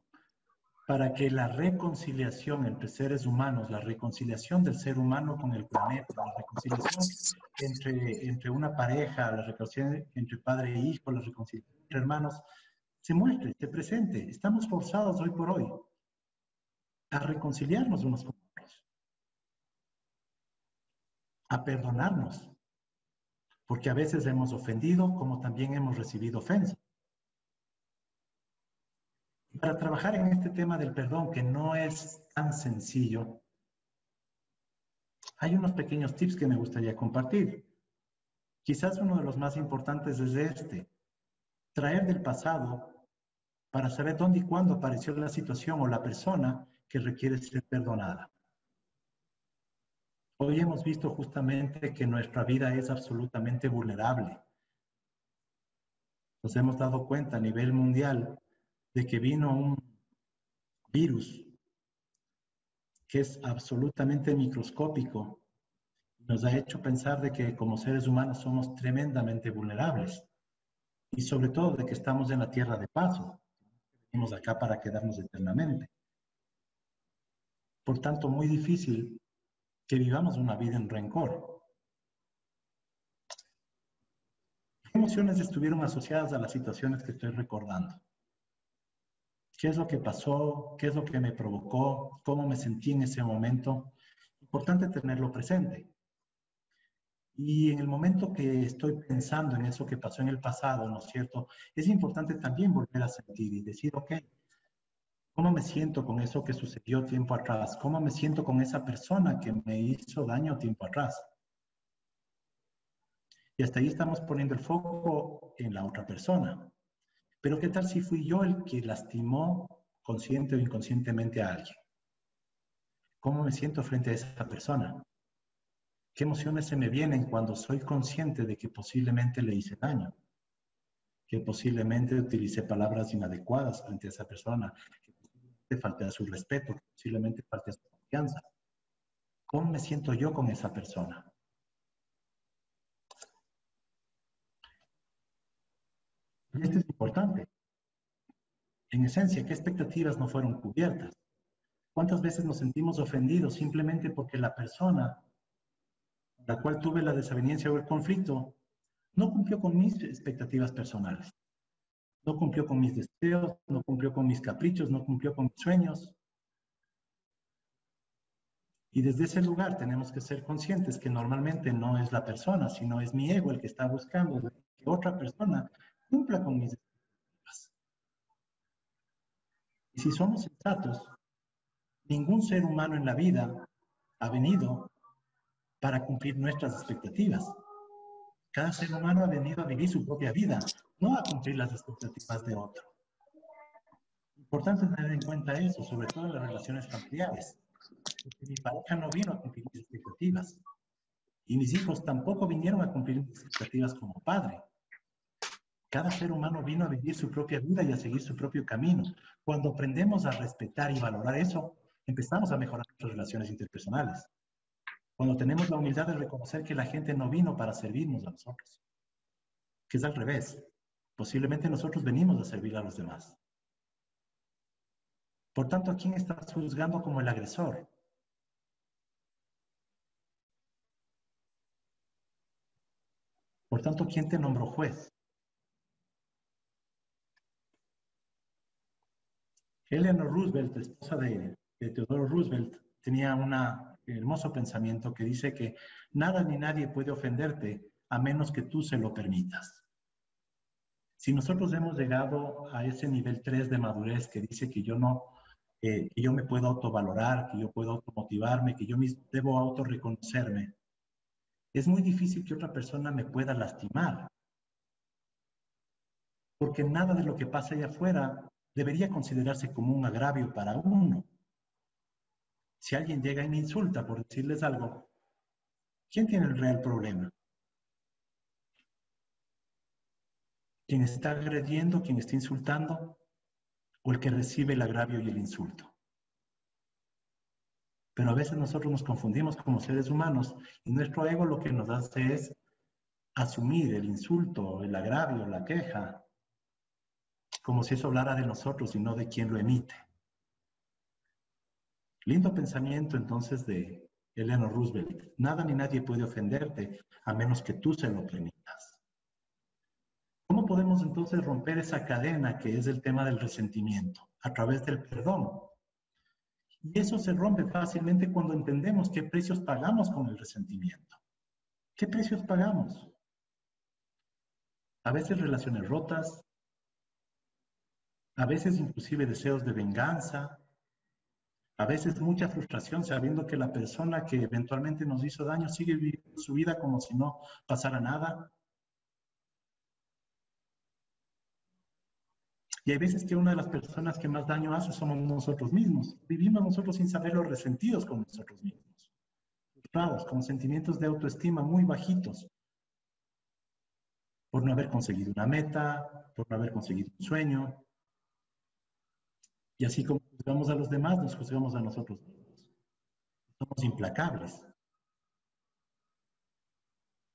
para que la reconciliación entre seres humanos, la reconciliación del ser humano con el planeta, la reconciliación entre una pareja, la reconciliación entre padre e hijo, la reconciliación entre hermanos, se muestre, se presente. Estamos forzados hoy por hoy a reconciliarnos unos con otros, a perdonarnos, porque a veces hemos ofendido como también hemos recibido ofensa. Para trabajar en este tema del perdón, que no es tan sencillo, hay unos pequeños tips que me gustaría compartir. Quizás uno de los más importantes es este: traer del pasado para saber dónde y cuándo apareció la situación o la persona que requiere ser perdonada. Hoy hemos visto justamente que nuestra vida es absolutamente vulnerable. Nos hemos dado cuenta a nivel mundial de que vino un virus que es absolutamente microscópico. Nos ha hecho pensar de que como seres humanos somos tremendamente vulnerables y sobre todo de que estamos en la tierra de paso. Venimos acá para quedarnos eternamente. Por tanto, muy difícil que vivamos una vida en rencor. ¿Qué emociones estuvieron asociadas a las situaciones que estoy recordando? ¿Qué es lo que pasó? ¿Qué es lo que me provocó? ¿Cómo me sentí en ese momento? Importante tenerlo presente. Y en el momento que estoy pensando en eso que pasó en el pasado, ¿no es cierto? Es importante también volver a sentir y decir, ok, ¿cómo me siento con eso que sucedió tiempo atrás? ¿Cómo me siento con esa persona que me hizo daño tiempo atrás? Y hasta ahí estamos poniendo el foco en la otra persona. Pero ¿qué tal si fui yo el que lastimó consciente o inconscientemente a alguien? ¿Cómo me siento frente a esa persona? ¿Qué emociones se me vienen cuando soy consciente de que posiblemente le hice daño? Que posiblemente utilicé palabras inadecuadas frente a esa persona, que posiblemente falté a su respeto, que posiblemente falté a su confianza. ¿Cómo me siento yo con esa persona? Y esto es importante. En esencia, ¿qué expectativas no fueron cubiertas? ¿Cuántas veces nos sentimos ofendidos simplemente porque la persona con la cual tuve la desaveniencia o el conflicto no cumplió con mis expectativas personales? No cumplió con mis deseos, no cumplió con mis caprichos, no cumplió con mis sueños. Y desde ese lugar tenemos que ser conscientes que normalmente no es la persona, sino es mi ego el que está buscando que otra persona cumpla con mis expectativas. Y si somos sensatos, ningún ser humano en la vida ha venido para cumplir nuestras expectativas. Cada ser humano ha venido a vivir su propia vida, no a cumplir las expectativas de otro. Importante tener en cuenta eso, sobre todo en las relaciones familiares. Porque mi pareja no vino a cumplir mis expectativas. Y mis hijos tampoco vinieron a cumplir mis expectativas como padre. Cada ser humano vino a vivir su propia vida y a seguir su propio camino. Cuando aprendemos a respetar y valorar eso, empezamos a mejorar nuestras relaciones interpersonales. Cuando tenemos la humildad de reconocer que la gente no vino para servirnos a nosotros, que es al revés. Posiblemente nosotros venimos a servir a los demás. Por tanto, ¿a quién estás juzgando como el agresor? Por tanto, ¿quién te nombró juez? Eleanor Roosevelt, esposa de Theodore Roosevelt, tenía un hermoso pensamiento que dice que nada ni nadie puede ofenderte a menos que tú se lo permitas. Si nosotros hemos llegado a ese nivel 3 de madurez que dice que yo me puedo autovalorar, que yo puedo automotivarme, que yo mismo debo autorreconocerme, es muy difícil que otra persona me pueda lastimar. Porque nada de lo que pasa allá afuera debería considerarse como un agravio para uno. Si alguien llega y me insulta por decirles algo, ¿quién tiene el real problema? ¿Quién está agrediendo, quién está insultando o el que recibe el agravio y el insulto? Pero a veces nosotros nos confundimos como seres humanos y nuestro ego lo que nos hace es asumir el insulto, el agravio, la queja, como si eso hablara de nosotros y no de quien lo emite. Lindo pensamiento entonces de Eleanor Roosevelt. Nada ni nadie puede ofenderte a menos que tú se lo permitas. ¿Cómo podemos entonces romper esa cadena que es el tema del resentimiento? A través del perdón. Y eso se rompe fácilmente cuando entendemos qué precios pagamos con el resentimiento. ¿Qué precios pagamos? A veces relaciones rotas, a veces inclusive deseos de venganza, a veces mucha frustración sabiendo que la persona que eventualmente nos hizo daño sigue viviendo su vida como si no pasara nada. Y hay veces que una de las personas que más daño hace somos nosotros mismos. Vivimos nosotros sin saberlo resentidos con nosotros mismos, frustrados, con sentimientos de autoestima muy bajitos, por no haber conseguido una meta, por no haber conseguido un sueño. Y así como juzgamos a los demás, nos juzgamos a nosotros mismos. Somos implacables.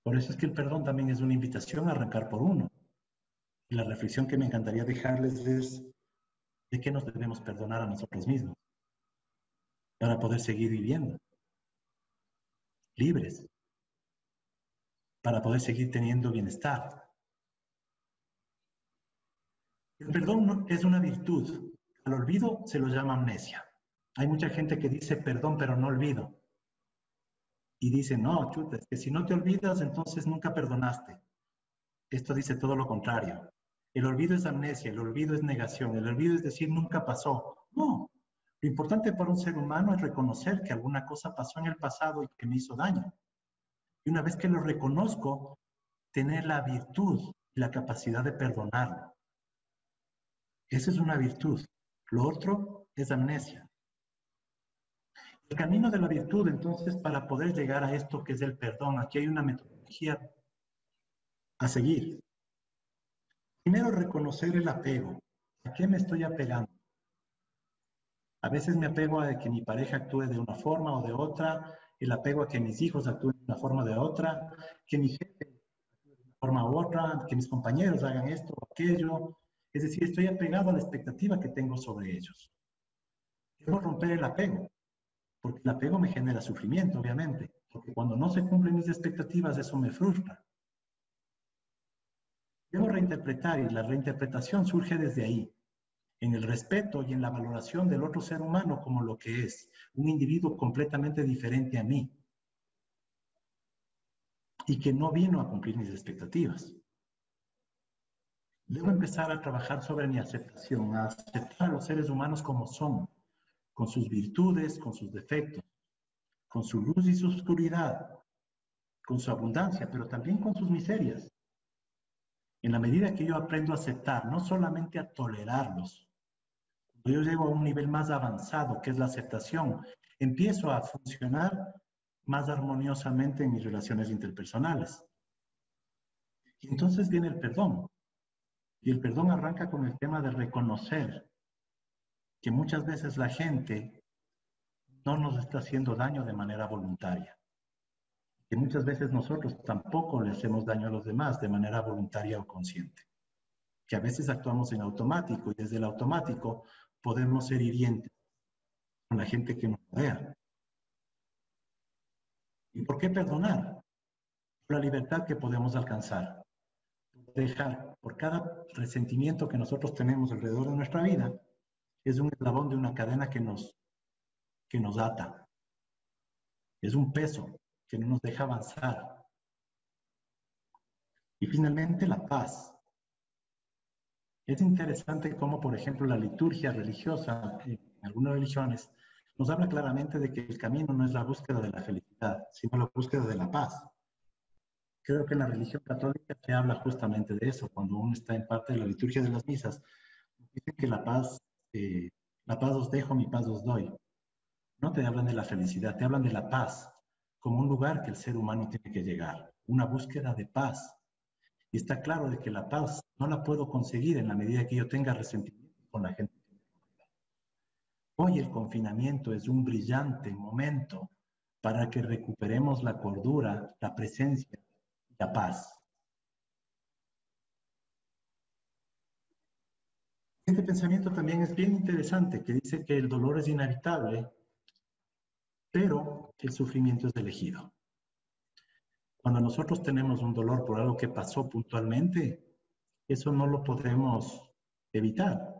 Por eso es que el perdón también es una invitación a arrancar por uno. Y la reflexión que me encantaría dejarles es de qué nos debemos perdonar a nosotros mismos para poder seguir viviendo libres, para poder seguir teniendo bienestar. El perdón es una virtud. Al olvido se lo llama amnesia. Hay mucha gente que dice perdón, pero no olvido. Y dice, no, chuta, es que si no te olvidas, entonces nunca perdonaste. Esto dice todo lo contrario. El olvido es amnesia, el olvido es negación, el olvido es decir nunca pasó. No. Lo importante para un ser humano es reconocer que alguna cosa pasó en el pasado y que me hizo daño. Y una vez que lo reconozco, tener la virtud y la capacidad de perdonarlo. Esa es una virtud. Lo otro es amnesia. El camino de la virtud, entonces, para poder llegar a esto que es el perdón, aquí hay una metodología a seguir. Primero, reconocer el apego. ¿A qué me estoy apegando? A veces me apego a que mi pareja actúe de una forma o de otra, el apego a que mis hijos actúen de una forma o de otra, que mi jefe actúe de una forma u otra, que mis compañeros hagan esto o aquello. Es decir, estoy apegado a la expectativa que tengo sobre ellos. Debo romper el apego, porque el apego me genera sufrimiento, obviamente, porque cuando no se cumplen mis expectativas, eso me frustra. Debo reinterpretar, y la reinterpretación surge desde ahí, en el respeto y en la valoración del otro ser humano como lo que es, un individuo completamente diferente a mí, y que no vino a cumplir mis expectativas. Debo empezar a trabajar sobre mi aceptación, a aceptar a los seres humanos como son, con sus virtudes, con sus defectos, con su luz y su oscuridad, con su abundancia, pero también con sus miserias. En la medida que yo aprendo a aceptar, no solamente a tolerarlos, cuando yo llego a un nivel más avanzado, que es la aceptación, empiezo a funcionar más armoniosamente en mis relaciones interpersonales. Y entonces viene el perdón. Y el perdón arranca con el tema de reconocer que muchas veces la gente no nos está haciendo daño de manera voluntaria. Que muchas veces nosotros tampoco le hacemos daño a los demás de manera voluntaria o consciente. Que a veces actuamos en automático y desde el automático podemos ser hirientes con la gente que nos rodea. ¿Y por qué perdonar? Por la libertad que podemos alcanzar. Dejar, por cada resentimiento que nosotros tenemos alrededor de nuestra vida, es un eslabón de una cadena que nos ata. Es un peso que no nos deja avanzar. Y finalmente, la paz. Es interesante cómo, por ejemplo, la liturgia religiosa, en algunas religiones, nos habla claramente de que el camino no es la búsqueda de la felicidad, sino la búsqueda de la paz. Creo que en la religión católica se habla justamente de eso, cuando uno está en parte de la liturgia de las misas. Dicen que la paz os dejo, mi paz os doy. No te hablan de la felicidad, te hablan de la paz, como un lugar que el ser humano tiene que llegar, una búsqueda de paz. Y está claro de que la paz no la puedo conseguir en la medida que yo tenga resentimiento con la gente. Hoy el confinamiento es un brillante momento para que recuperemos la cordura, la presencia y la paz. Este pensamiento también es bien interesante, que dice que el dolor es inevitable, pero el sufrimiento es elegido. Cuando nosotros tenemos un dolor por algo que pasó puntualmente, eso no lo podemos evitar.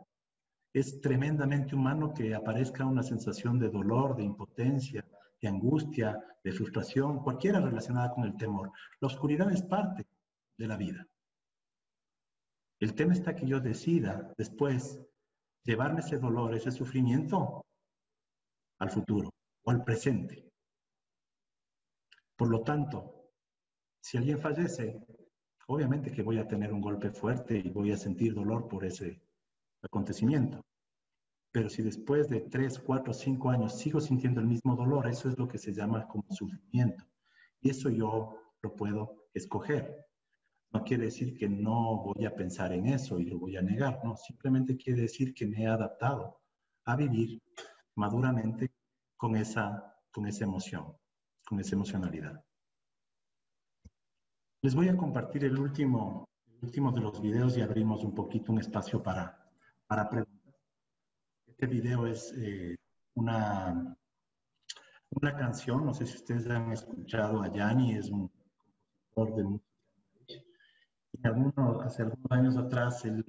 Es tremendamente humano que aparezca una sensación de dolor, de impotencia, de angustia, de frustración, cualquiera relacionada con el temor. La oscuridad es parte de la vida. El tema está que yo decida después llevarme ese dolor, ese sufrimiento al futuro o al presente. Por lo tanto, si alguien fallece, obviamente que voy a tener un golpe fuerte y voy a sentir dolor por ese acontecimiento. Pero si después de 3, 4, 5 años sigo sintiendo el mismo dolor, eso es lo que se llama como sufrimiento. Y eso yo lo puedo escoger. No quiere decir que no voy a pensar en eso y lo voy a negar, no, simplemente quiere decir que me he adaptado a vivir maduramente con esa emoción, con esa emocionalidad. Les voy a compartir el último de los videos y abrimos un poquito un espacio para preguntas. Este video es una canción, no sé si ustedes han escuchado a Yanni, es un compositor de música. Hace algunos años atrás él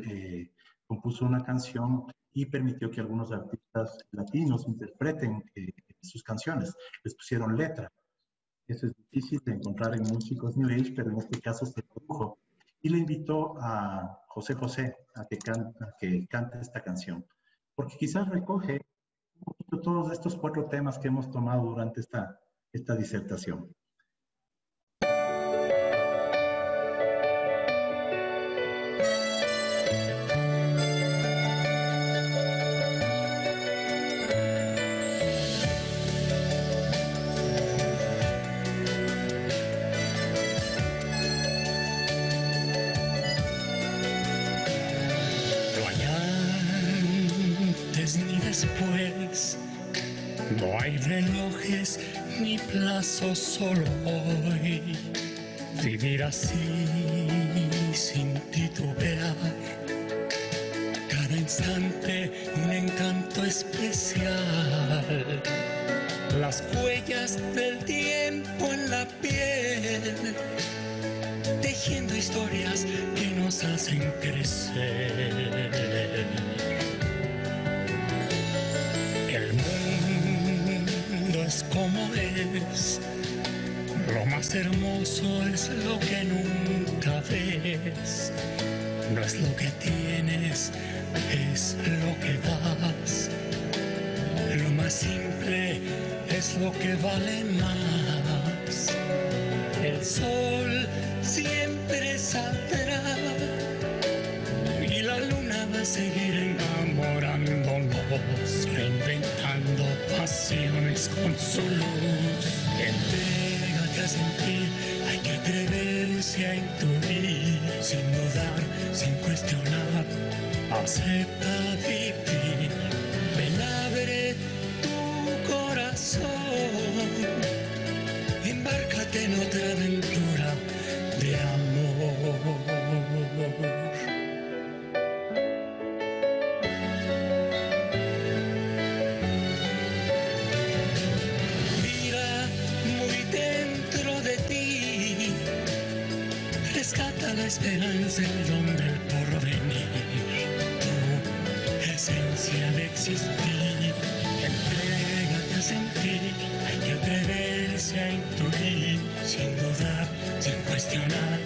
compuso una canción y permitió que algunos artistas latinos interpreten sus canciones. Les pusieron letra. Eso es difícil de encontrar en músicos New Age, pero en este caso se produjo. Y le invitó a José José a que cante esta canción, porque quizás recoge un poquito todos estos 4 temas que hemos tomado durante esta disertación. Después, no hay relojes ni plazos, solo hoy. Vivir así, sin titubear. Cada instante un encanto especial. Las huellas del tiempo en la piel, tejiendo historias que nos hacen crecer. Es como es, lo más hermoso es lo que nunca ves, no es lo que tienes, es lo que das, lo más simple es lo que vale más, el sol siempre saldrá y la luna va a seguir enamorándonos, reinventando pasiones con su luz. Entrégate a sentir, hay que atreverse a intuir, sin dudar, sin cuestionar, acepta vivir. Ven, abre tu corazón, embárcate en otra aventura de amor. Rescata la esperanza, el don del porvenir, tu esencia de existir. Entrégate a sentir, hay que atreverse a intuir, sin dudar, sin cuestionar,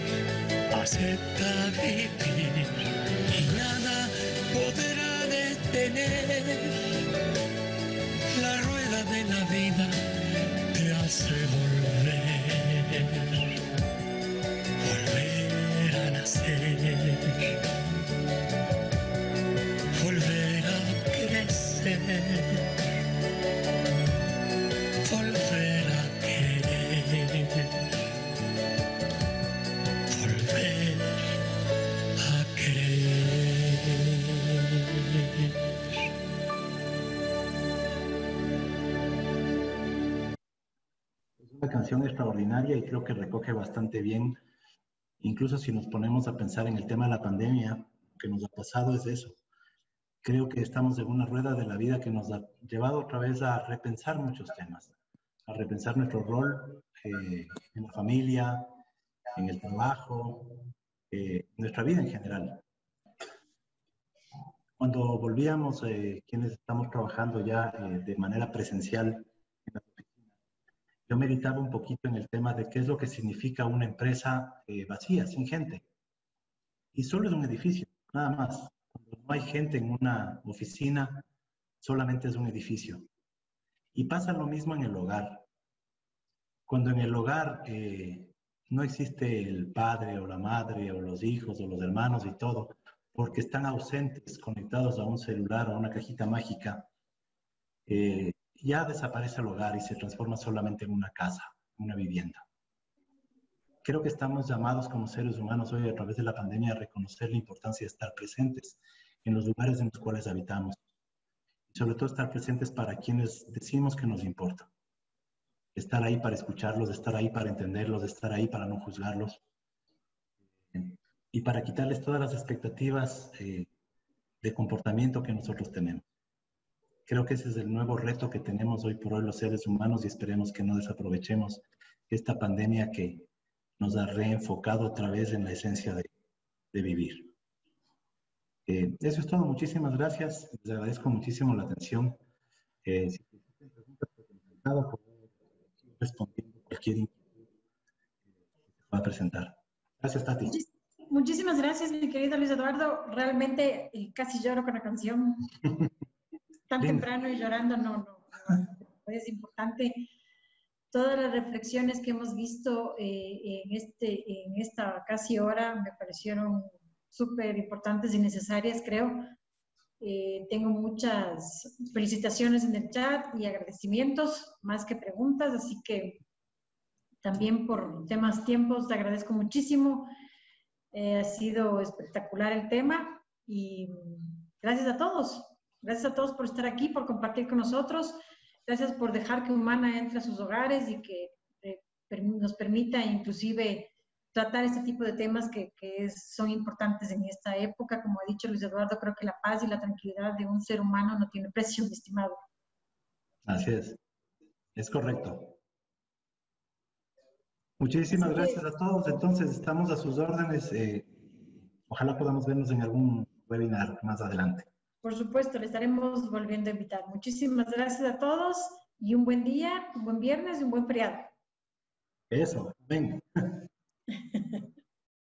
acepta vivir y nada podrá detener la rueda de la vida, te hace volver. Volver a nacer, volver a crecer, volver a querer, volver a creer. canción extraordinaria y creo que recoge bastante bien, incluso si nos ponemos a pensar en el tema de la pandemia, lo que nos ha pasado es eso. Creo que estamos en una rueda de la vida que nos ha llevado otra vez a repensar muchos temas, a repensar nuestro rol en la familia, en el trabajo, nuestra vida en general. Cuando volvíamos, quienes estamos trabajando ya de manera presencial en la oficina, yo meditaba un poquito en el tema de qué es lo que significa una empresa vacía, sin gente. Y solo es un edificio, nada más. Cuando no hay gente en una oficina, solamente es un edificio. Y pasa lo mismo en el hogar. Cuando en el hogar no existe el padre o la madre o los hijos o los hermanos y todo, porque están ausentes, conectados a un celular o a una cajita mágica, ya desaparece el hogar y se transforma solamente en una casa, una vivienda. Creo que estamos llamados como seres humanos hoy a través de la pandemia a reconocer la importancia de estar presentes en los lugares en los cuales habitamos. Y sobre todo estar presentes para quienes decimos que nos importa. Estar ahí para escucharlos, estar ahí para entenderlos, estar ahí para no juzgarlos. Y para quitarles todas las expectativas de comportamiento que nosotros tenemos. Creo que ese es el nuevo reto que tenemos hoy por hoy los seres humanos y esperemos que no desaprovechemos esta pandemia que nos ha reenfocado otra vez en la esencia de vivir. Eso es todo. Muchísimas gracias. Les agradezco muchísimo la atención. Si tienen preguntas, pues encantado por respondiendo cualquier inquietud que se pueda presentar. Gracias, Tati. Muchísimas gracias, mi querido Luis Eduardo. Realmente casi lloro con la canción. Tan temprano y llorando, no. Es importante. Todas las reflexiones que hemos visto en esta casi hora me parecieron súper importantes y necesarias, creo. Tengo muchas felicitaciones en el chat y agradecimientos, más que preguntas, así que también por tiempos, te agradezco muchísimo. Ha sido espectacular el tema y gracias a todos. Gracias a todos por estar aquí, por compartir con nosotros. Gracias por dejar que Humana entre a sus hogares y que nos permita inclusive tratar este tipo de temas que son importantes en esta época. Como ha dicho Luis Eduardo, creo que la paz y la tranquilidad de un ser humano no tiene precio, mi estimado. Así es correcto. Muchísimas gracias a todos. Entonces, estamos a sus órdenes. Ojalá podamos vernos en algún webinar más adelante. Por supuesto, le estaremos volviendo a invitar. Muchísimas gracias a todos y un buen día, un buen viernes y un buen feriado. Eso, venga.